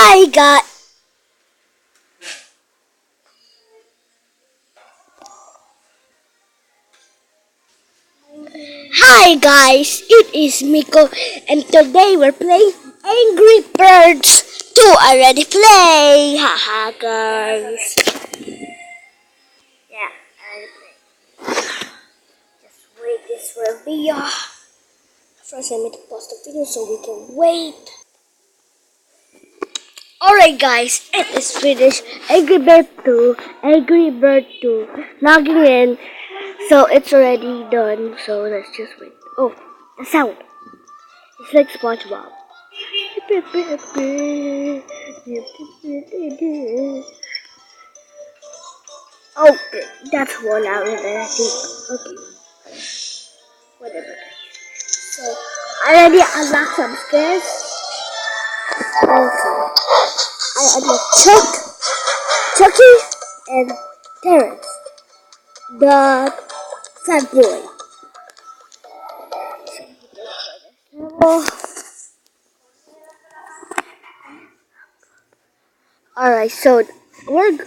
Hi guys. Hi guys, it is Miko and today we're playing Angry Birds 2 already play. Haha guys. Yeah, already play. Just wait, this will be first I need to pause the video so we can wait. Alright guys, it is finished. Angry Bird 2 logging in. So it's already done. So let's just wait. Oh, the sound. It's like SpongeBob. Okay, that's one out of there, I think. Okay, whatever. So, I already unlocked some scares. Okay. I unlocked Chucky, and Terrence, the fat boy. Oh. Alright, so we're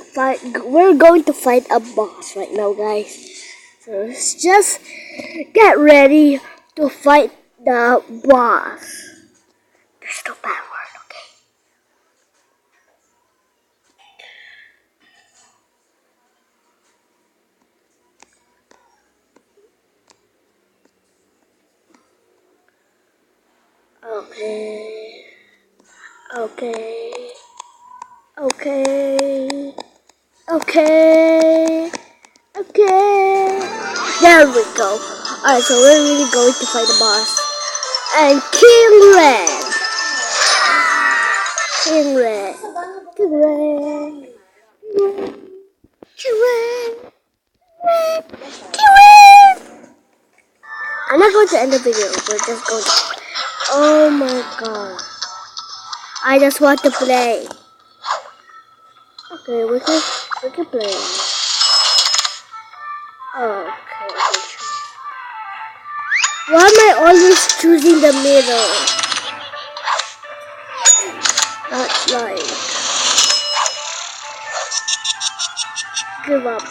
going to fight a boss right now, guys. So let's just get ready to fight the boss. There's no bad word, okay? Okay. Okay. Okay. Okay. There we go. Alright, so we're really going to fight the boss. And King Red. King Red. King Red. King Red. King Red. I'm not going to end the video. We're just going to... Oh my god. I just want to play. Okay, we can play. Okay. Why am I always choosing the middle? Not like... Give up.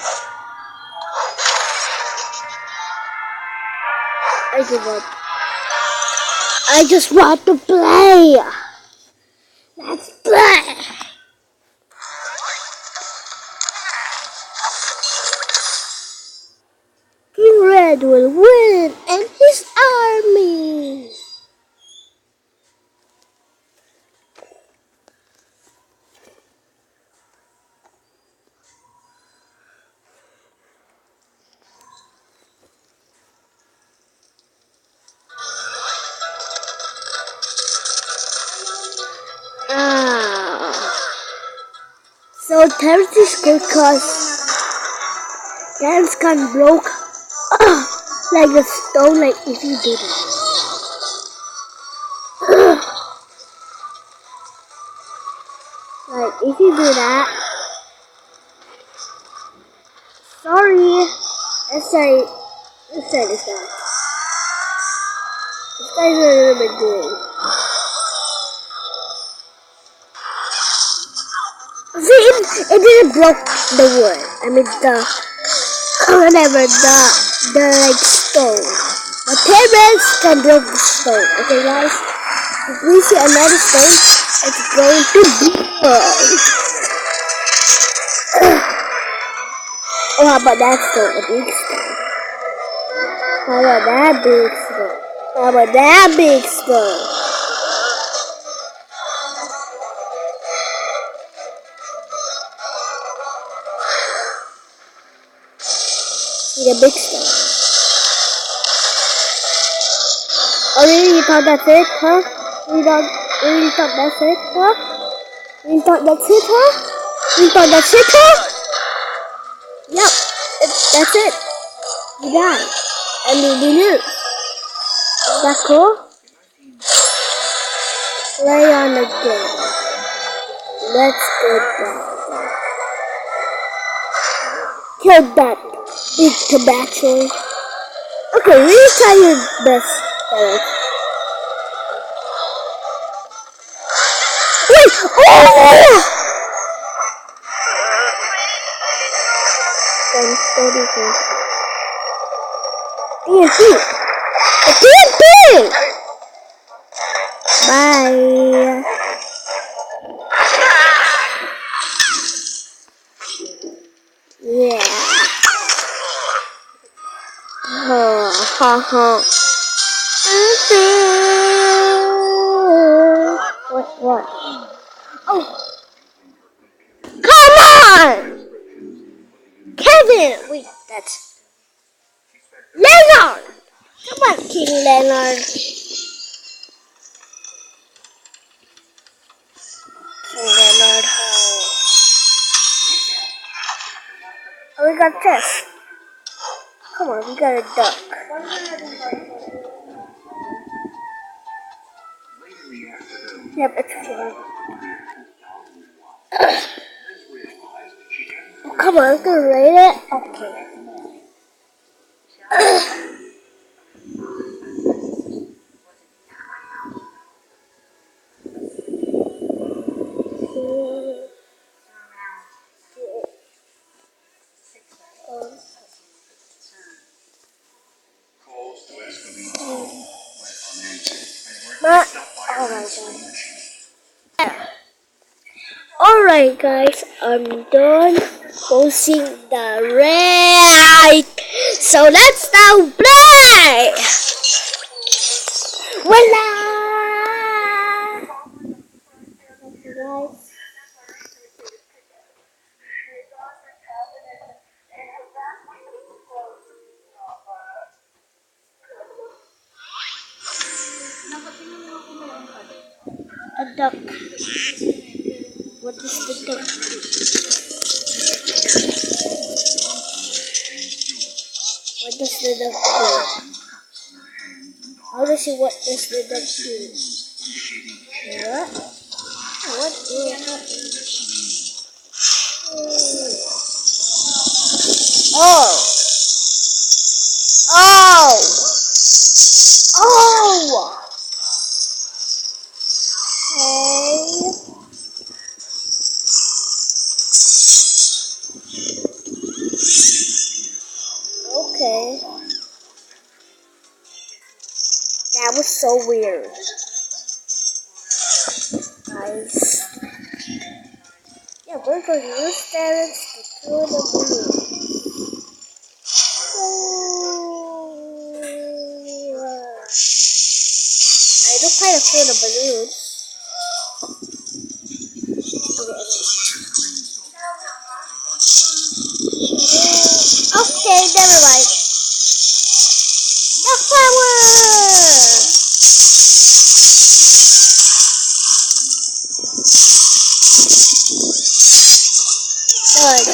I give up. I just want to play. Let's play. King Red will win and his army. So Terrence is good cause Terrence can broke like a stone like if you do that. Like if you do that. Sorry. Let's say this guy. This guy's a little bit good. See, it didn't broke the wood. I mean whatever the like stone. But Terrence can break the stone. Okay, guys. If we see another stone, it's going to be Oh, how about that stone? A big stone. How about that big stone? How about that big stone? See the big stone. Oh, really? You thought that's it, huh? You thought that's it, huh? You thought that's it, huh? You thought that's it, huh? Yep, that's it. You died. And you lose. Is that cool? Play on the game. Let's go down. Kill that big tobacco. Okay, really try your best, Derek. Oh! TNT! The TNT! Bye! Yeah! Ha ha ha! What? Oh! Come on! Kevin! Wait, that's Leonard! Come on, King Leonard. King Leonard. Oh, we got this. Come on, we got a duck. Yep, it's fine. Oh, come on, I'm gonna rate it. Okay. Alright guys, I'm done posting the right. So let's now play! Voila! A duck. What is the duck? What does the duck do? How does it, what does the duck do? What? What is happening? Oh! Oh! Oh! Okay. Okay. That was so weird. Nice. Yeah, we're going to use parents to throw the balloon. I don't kind of throw the balloons. Okay, never mind. The power! Done.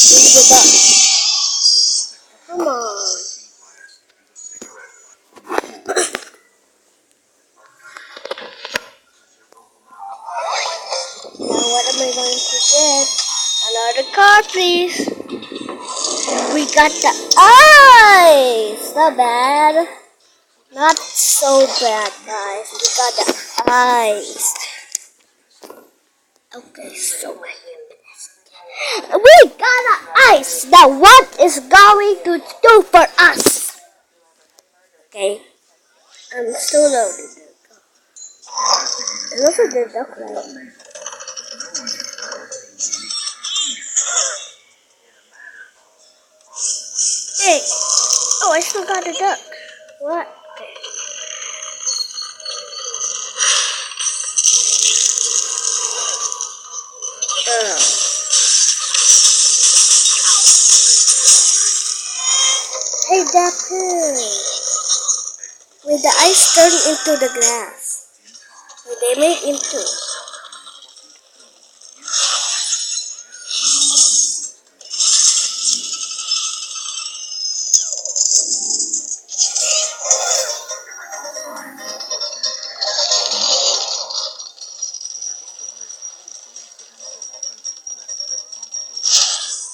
Give it up. Come on. Now what am I going to get? Another card, please. We got the eyes. Not bad. Not so bad, guys. We got the eyes. Okay, so we got the eyes. Now what is going to do for us? Okay, I'm still loading. And also the duck right. Hey! Oh, I still got a duck. What? Okay. Hey, Deku! Wait, the ice turned into the glass. Wait, they made into.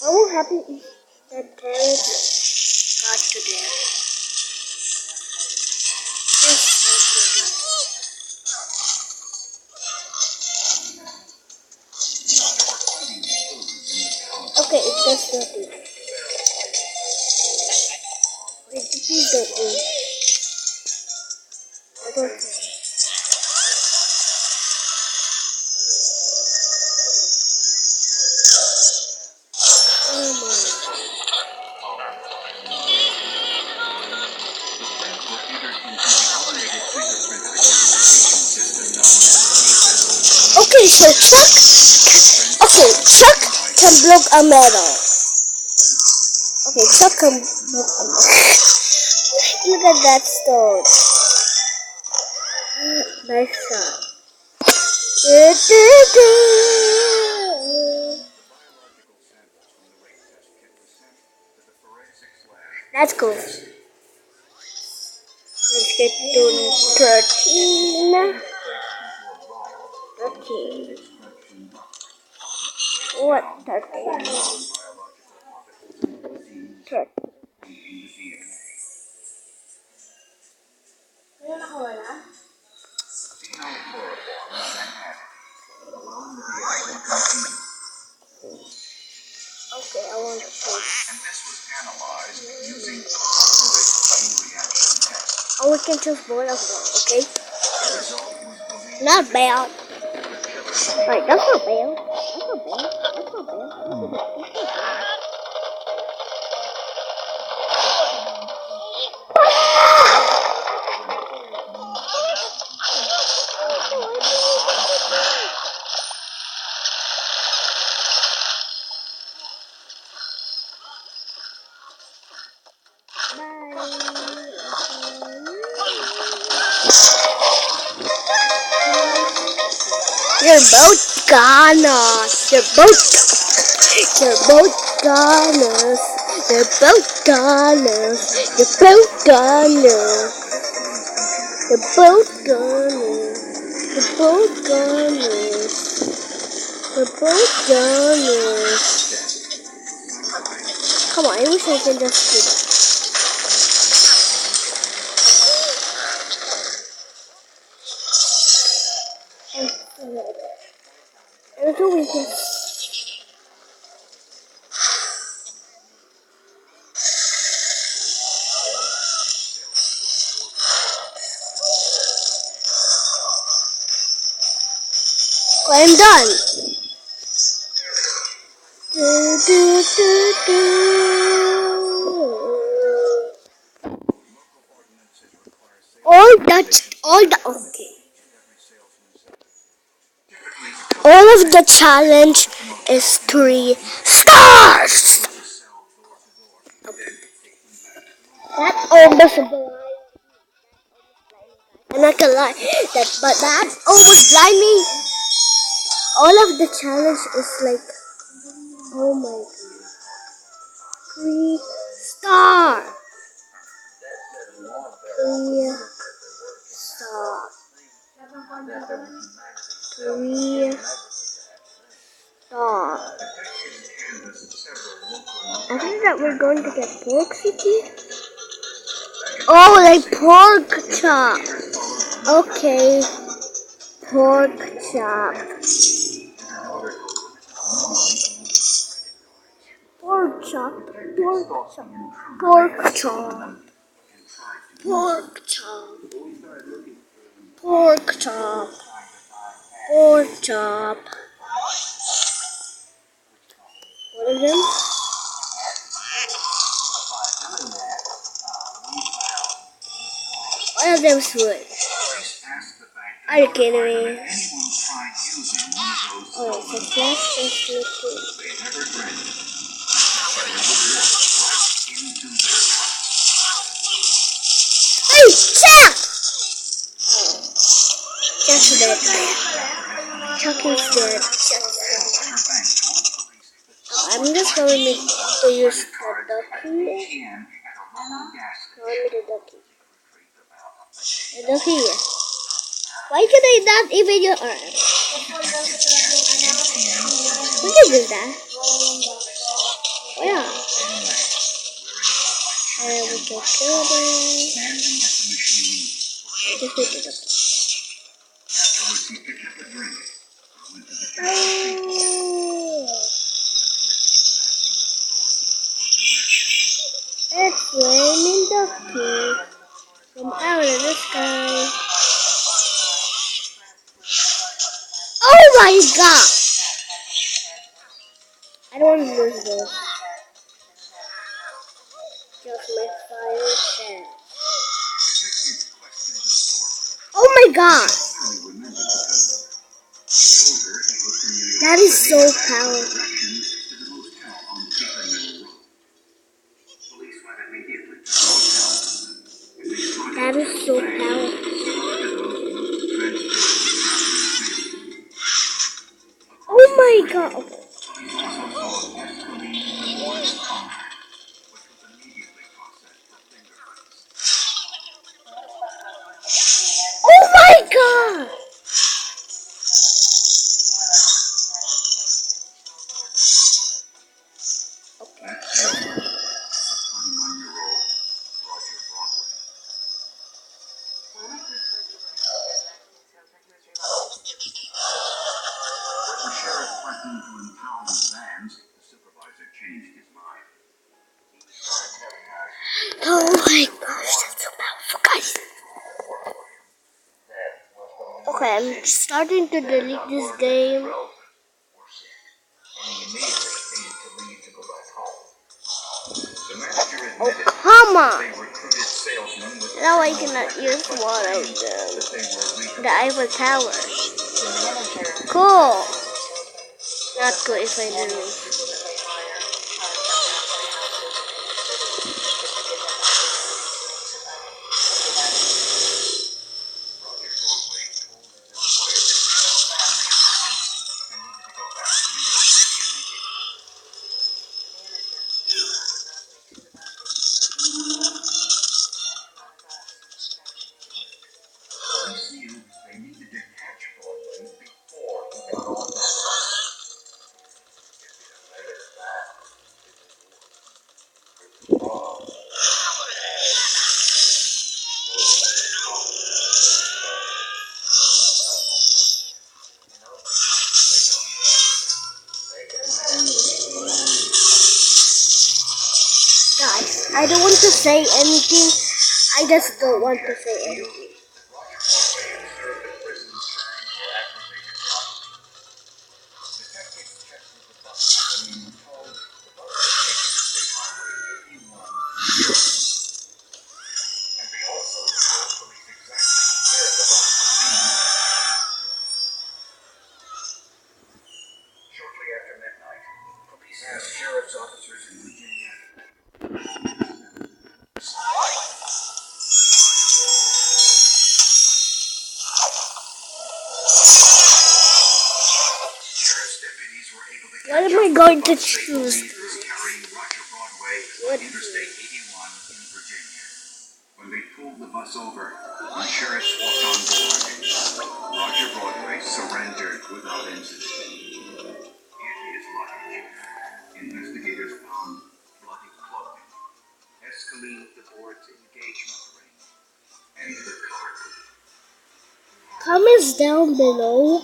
I'm happy that parents got to there. Yes, don't know. I don't know. Okay, so Chuck can block a metal. Okay, Chuck can block a metal. Look at that stone. Nice shot. That's cool. Let's get to 13. 13. What 13? 13. Okay, I want to play. Oh, we can choose both of them, okay? Not bad. Wait, that's not bad. That's not bad. That's not bad. You're both goners. You're both goners. You're both goners. You're both goners. You're both goners. You're both goners. You're both goners. Come on, I wish I could just do that. And so we can. I'm done. All the okay. All of the challenge is 3 stars. That almost blind. I'm not gonna lie, but that almost blind me. All of the challenge is like, oh my god, 3 star. 3 star. 3 star. I think that we're going to get pork city. Oh, like pork chop. Okay, pork chop. Pork chop. Pork chop. Pork chop. Pork chop. Pork chop. Pork chop. What is them? One of them's wood. Are you kidding me? Oh, so let's just look at. Hey, Chuck! Chuck's dead. Chuck is dead. I'm just going to use the ducky. The ducky. Why can I not even use we can do that. Oh, yeah. And we can kill them. Just wait it up. Oh. It's raining ducky from out of the sky. Oh my god! I don't want to lose this. Just my fire chest. Oh my god! That is so powerful. That is so powerful. Oh my god! Oh my god! Oh my gosh, that's so powerful, guys. Okay, I'm starting to delete this game. Oh, come on! Now I cannot use one of them. The Eiffel Tower. Cool! Not cool if I do. Guys, I don't want to say anything. I just don't want to say anything. Sheriff's officers in Virginia. What am I going to choose? What? Interstate 81 in Virginia. When they pulled the bus over, the sheriffs walked on board. Roger Broadway surrendered without incident. In his luggage, investigators found bloody clothing, Escalene DeBoer's engagement ring, and the card. Comments down below.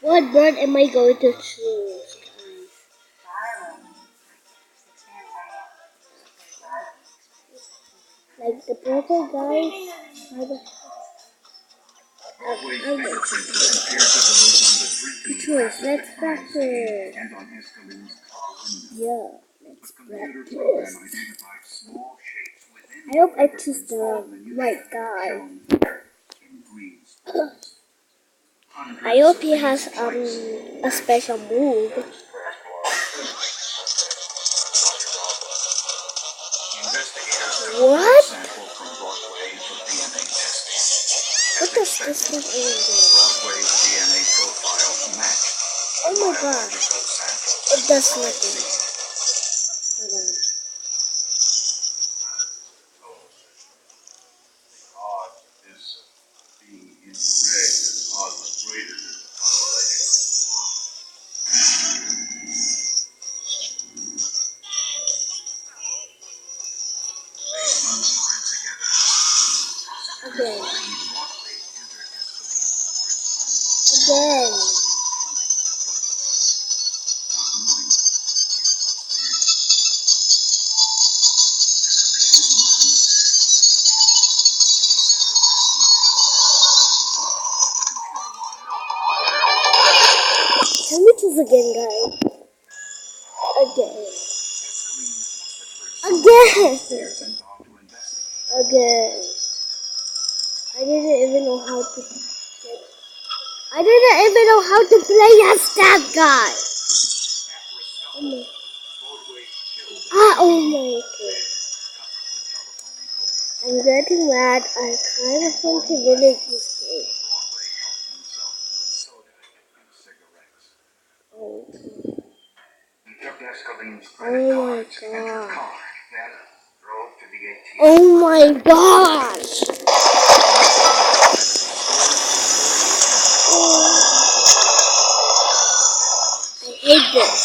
What bird am I going to choose, guys? Like the purple guy? Choose. Let's practice. Yeah, let's practice. I hope I choose the right guy. I hope he has a special move. What? What does this thing do? Oh my god. It does nothing. Hold on. Again. Again. lose again, guys. Again. Again. Again. I didn't even know how to. I didn't even know how to play as that guy. Oh my god. I'm getting mad. I kind of want to delete this game. Oh my god. Oh my gosh. I hate this.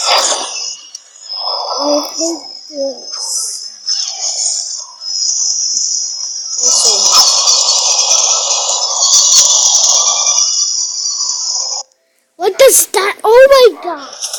I hate this. What does that? Oh my god.